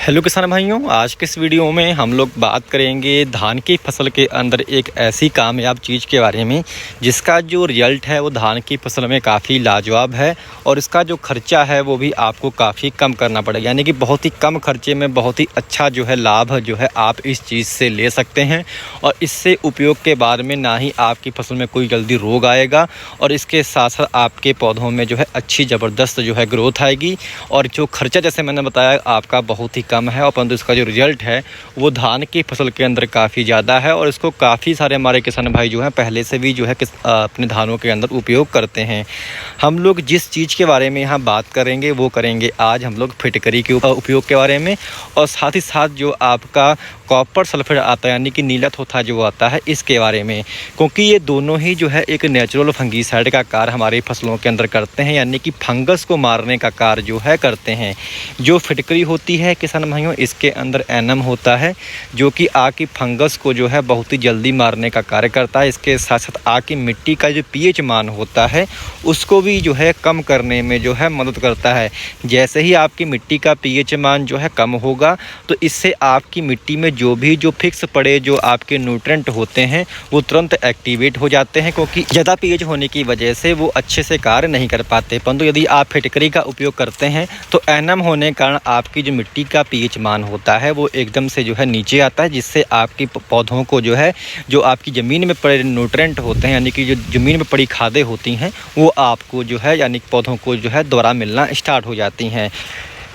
Hello किसान भाइयों, आज के इस वीडियो में हम लोग बात करेंगे धान की फसल के अंदर एक ऐसी कामयाब चीज़ के बारे में जिसका जो रिजल्ट है वो धान की फसल में काफ़ी लाजवाब है और इसका जो खर्चा है वो भी आपको काफ़ी कम करना पड़ेगा। यानी कि बहुत ही कम खर्चे में बहुत ही अच्छा जो है लाभ जो है आप इस चीज़ से ले सकते हैं और इससे उपयोग के बाद में ना ही आपकी फसल में कोई जल्दी रोग आएगा और इसके साथ साथ आपके पौधों में जो है अच्छी ज़बरदस्त जो है ग्रोथ आएगी। और जो खर्चा जैसे मैंने बताया आपका बहुत ही कम है और परंतु इसका जो रिज़ल्ट है वो धान की फसल के अंदर काफ़ी ज़्यादा है और इसको काफ़ी सारे हमारे किसान भाई जो हैं पहले से भी जो है अपने धानों के अंदर उपयोग करते हैं। हम लोग जिस चीज़ के बारे में यहाँ बात करेंगे वो करेंगे आज हम लोग फिटकरी के उपयोग के बारे में और साथ ही साथ जो आपका कॉपर सल्फेट आता है यानी कि नीला थोथा जो आता है इसके बारे में, क्योंकि ये दोनों ही जो है एक नेचुरल फंगीसाइड का कार्य हमारी फसलों के अंदर करते हैं, यानी कि फंगस को मारने का कार्य जो है करते हैं। जो फिटकरी होती है किसान भाइयों इसके अंदर एनम होता है जो कि आग की फंगस को जो है बहुत ही जल्दी मारने का कार्य करता है। इसके साथ साथ आग की मिट्टी का जो पीएच मान होता है उसको भी जो है कम करने में जो है मदद करता है। जैसे ही आपकी मिट्टी का पीएच मान जो है कम होगा तो इससे आपकी मिट्टी में जो फिक्स पड़े जो आपके न्यूट्रेंट होते हैं वो तुरंत एक्टिवेट हो जाते हैं, क्योंकि ज़्यादा पीएच होने की वजह से वो अच्छे से कार्य नहीं कर पाते। परंतु यदि आप फिटकरी का उपयोग करते हैं तो एनम होने के कारण आपकी जो मिट्टी का पीएच मान होता है वो एकदम से जो है नीचे आता है, जिससे आपकी पौधों को जो है जो आपकी ज़मीन में पड़े न्यूट्रेंट होते हैं यानी कि जो ज़मीन में पड़ी खादें होती हैं वो आपको जो है यानी पौधों को जो है दोबारा मिलना स्टार्ट हो जाती हैं।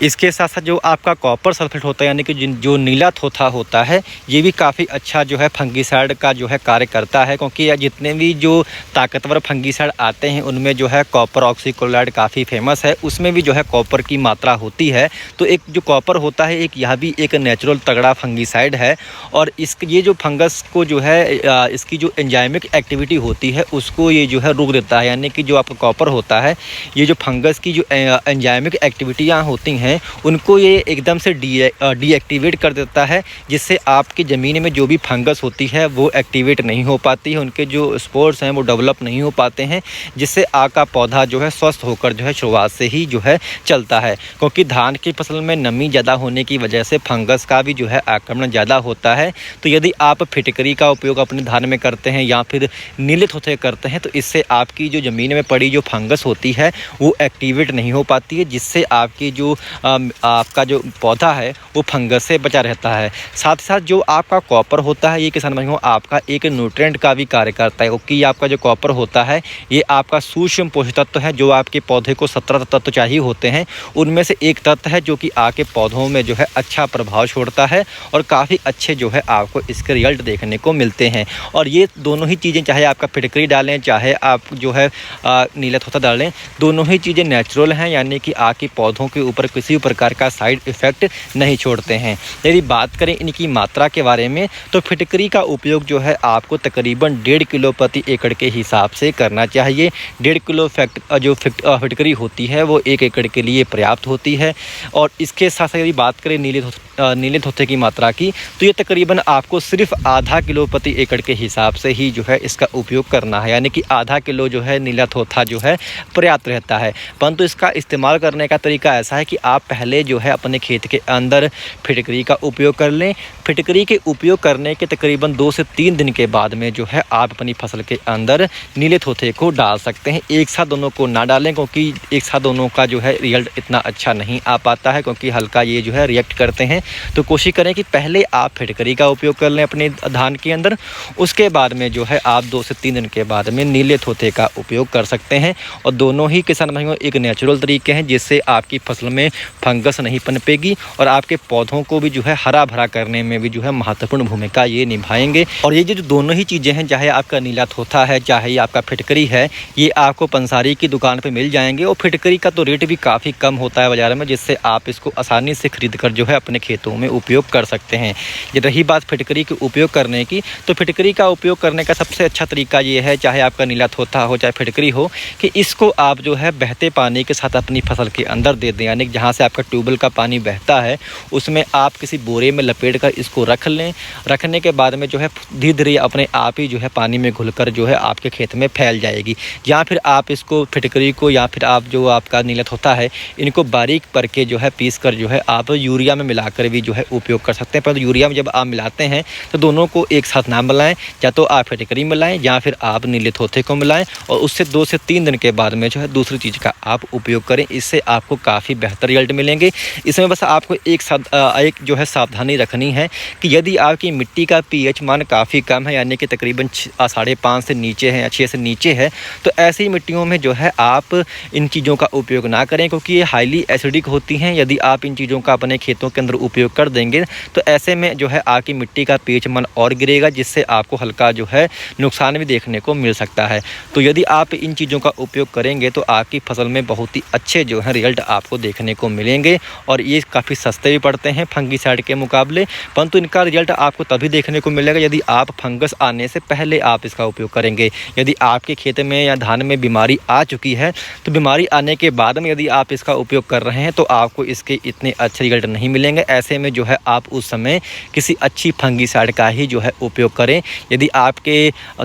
इसके साथ साथ जो आपका कॉपर सल्फेट होता है यानी कि जो नीला थोथा होता है ये भी काफ़ी अच्छा जो है फंगीसाइड का जो है कार्य करता है, क्योंकि जितने भी जो ताकतवर फंगीसाइड आते हैं उनमें जो है कॉपर ऑक्सीक्लोराइड काफ़ी फेमस है, उसमें भी जो है कॉपर की मात्रा होती है। तो एक जो कॉपर होता है यह भी एक नेचुरल तगड़ा फंगीसाइड है और ये जो फंगस को जो है इसकी जो एंजाइमिक एक्टिविटी होती है उसको ये जो है रोक देता है। यानी कि जो आपका कॉपर होता है ये जो फंगस की जो एंजाइमिक एक्टिविटियाँ होती हैं उनको ये एकदम से डीएक्टिवेट कर देता है, जिससे आपकी ज़मीन में जो भी फंगस होती है वो एक्टिवेट नहीं हो पाती है, उनके जो स्पोर्स हैं वो डेवलप नहीं हो पाते हैं, जिससे आपका पौधा जो है स्वस्थ होकर जो है शुरुआत से ही जो है चलता है। क्योंकि धान की फसल में नमी ज़्यादा होने की वजह से फंगस का भी जो है आक्रमण ज़्यादा होता है। तो यदि आप फिटकरी का उपयोग अपने धान में करते हैं या फिर नीले थोथे करते हैं तो इससे आपकी जो ज़मीन में पड़ी जो फंगस होती है वो एक्टिवेट नहीं हो पाती है, जिससे आपकी जो आपका जो पौधा है वो फंगस से बचा रहता है। साथ ही साथ जो आपका कॉपर होता है ये किसान भाइयों आपका एक न्यूट्रेंट का भी कार्य करता है, क्योंकि आपका जो कॉपर होता है ये आपका सूक्ष्म पोषक तत्व है। जो आपके पौधे को 17 तत्व चाहिए होते हैं उनमें से एक तत्व है जो कि आपके पौधों में जो है अच्छा प्रभाव छोड़ता है और काफ़ी अच्छे जो है आपको इसके रिजल्ट देखने को मिलते हैं। और ये दोनों ही चीज़ें चाहे आपका फिटकरी डालें चाहे आप जो है नीला थोथा डालें, दोनों ही चीज़ें नेचुरल हैं, यानी कि आपके पौधों के ऊपर किसी प्रकार का साइड इफ़ेक्ट नहीं छोड़ते हैं। यदि बात करें इनकी मात्रा के बारे में तो फिटकरी का उपयोग जो है आपको तकरीबन 1.5 किलो प्रति एकड़ के हिसाब से करना चाहिए। 1.5 किलो फिटकरी होती है वो 1 एकड़ के लिए पर्याप्त होती है। और इसके साथ साथ यदि बात करें नीले थोथे की मात्रा की तो ये तकरीबन आपको सिर्फ आधा किलो प्रति एकड़ के हिसाब से ही जो है इसका उपयोग करना है, यानी कि आधा किलो जो है नीला थोथा जो है पर्याप्त रहता है। परंतु इसका इस्तेमाल करने का तरीका ऐसा है कि आप पहले जो है अपने खेत के अंदर फिटकरी का उपयोग कर लें। फिटकरी के उपयोग करने के तकरीबन 2 से 3 दिन के बाद में जो है आप अपनी फसल के अंदर नीले थोथे को डाल सकते हैं। एक साथ दोनों को ना डालें, क्योंकि एक साथ दोनों का जो है रिजल्ट इतना अच्छा नहीं आ पाता है, क्योंकि हल्का ये जो है रिएक्ट करते हैं। तो कोशिश करें कि पहले आप फिटकरी का उपयोग कर लें अपने धान के अंदर, उसके बाद में जो है आप 2 से 3 दिन के बाद में नीले थोथे का उपयोग कर सकते हैं। और दोनों ही किसान भाइयों एक नेचुरल तरीके हैं जिससे आपकी फसल में फंगस नहीं पनपेगी और आपके पौधों को भी जो है हरा भरा करने में भी जो है महत्वपूर्ण भूमिका ये निभाएंगे। और ये जो दोनों ही चीज़ें हैं चाहे आपका नीला थोथा है चाहे आपका फिटकरी है ये आपको पंसारी की दुकान पे मिल जाएंगे। और फिटकरी का तो रेट भी काफ़ी कम होता है बाज़ार में, जिससे आप इसको आसानी से खरीद कर जो है अपने खेतों में उपयोग कर सकते हैं। ये रही बात फिटकरी के उपयोग करने की, तो फिटकरी का उपयोग करने का सबसे अच्छा तरीका ये है चाहे आपका नीला थोथा हो चाहे फिटकरी हो कि इसको आप जो है बहते पानी के साथ अपनी फसल के अंदर दे दें, यानी जहाँ से आपका ट्यूबवेल का पानी बहता है उसमें आप किसी बोरे में लपेट कर इसको रख लें। रखने के बाद में जो है धीरे धीरे अपने आप ही जो है पानी में घुलकर जो है आपके खेत में फैल जाएगी। या फिर आप इसको फिटकरी को या फिर आप जो आपका नीला थोथा है इनको बारीक करके जो है पीस कर जो है आप यूरिया में मिलाकर मिलाकर भी जो है उपयोग कर सकते हैं। परंतु यूरिया में जब आप मिलाते हैं तो दोनों को एक साथ ना मिलाएं, या तो आप फिटकरी मिलाएं या फिर आप नीले थोथे को मिलाएं और उससे 2 से 3 दिन के बाद में जो है दूसरी चीज़ का आप उपयोग करें। इससे आपको काफ़ी बेहतर रिजल्ट मिलेंगे। इसमें बस आपको एक जो है सावधानी रखनी है कि यदि आपकी मिट्टी का पीएच मान काफ़ी कम है, यानी कि तकरीबन 5.5 से नीचे है या 6 से नीचे है, तो ऐसी मिट्टियों में जो है आप इन चीज़ों का उपयोग ना करें, क्योंकि ये हाईली एसिडिक होती हैं। यदि आप इन चीज़ों का अपने खेतों के अंदर उपयोग कर देंगे तो ऐसे में जो है आपकी मिट्टी का पीएच मान और गिरेगा, जिससे आपको हल्का जो है नुकसान भी देखने को मिल सकता है। तो यदि आप इन चीज़ों का उपयोग करेंगे तो आपकी फसल में बहुत ही अच्छे जो है रिजल्ट आपको देखने को मिलेंगे। और ये काफ़ी सस्ते भी पड़ते हैं फंगीसाइड के मुकाबले, परंतु इनका रिजल्ट आपको तभी देखने को मिलेगा यदि आप फंगस आने से पहले आप इसका उपयोग करेंगे। यदि आपके खेत में या धान में बीमारी आ चुकी है तो बीमारी आने के बाद में यदि आप इसका उपयोग कर रहे हैं तो आपको इसके इतने अच्छे रिजल्ट नहीं मिलेंगे। ऐसे में जो है आप उस समय किसी अच्छी फंगीसाइड का ही जो है उपयोग करें। यदि आपके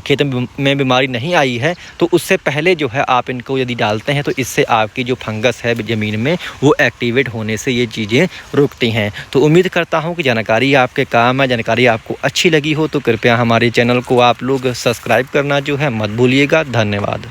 खेत में बीमारी नहीं आई है तो उससे पहले जो है आप इनको यदि डालते हैं तो इससे आपकी जो फंगस है ज़मीन में वो एक्टिवेट होने से ये चीज़ें रुकती हैं। तो उम्मीद करता हूँ कि जानकारी आपके काम है, जानकारी आपको अच्छी लगी हो तो कृपया हमारे चैनल को आप लोग सब्सक्राइब करना जो है मत भूलिएगा। धन्यवाद।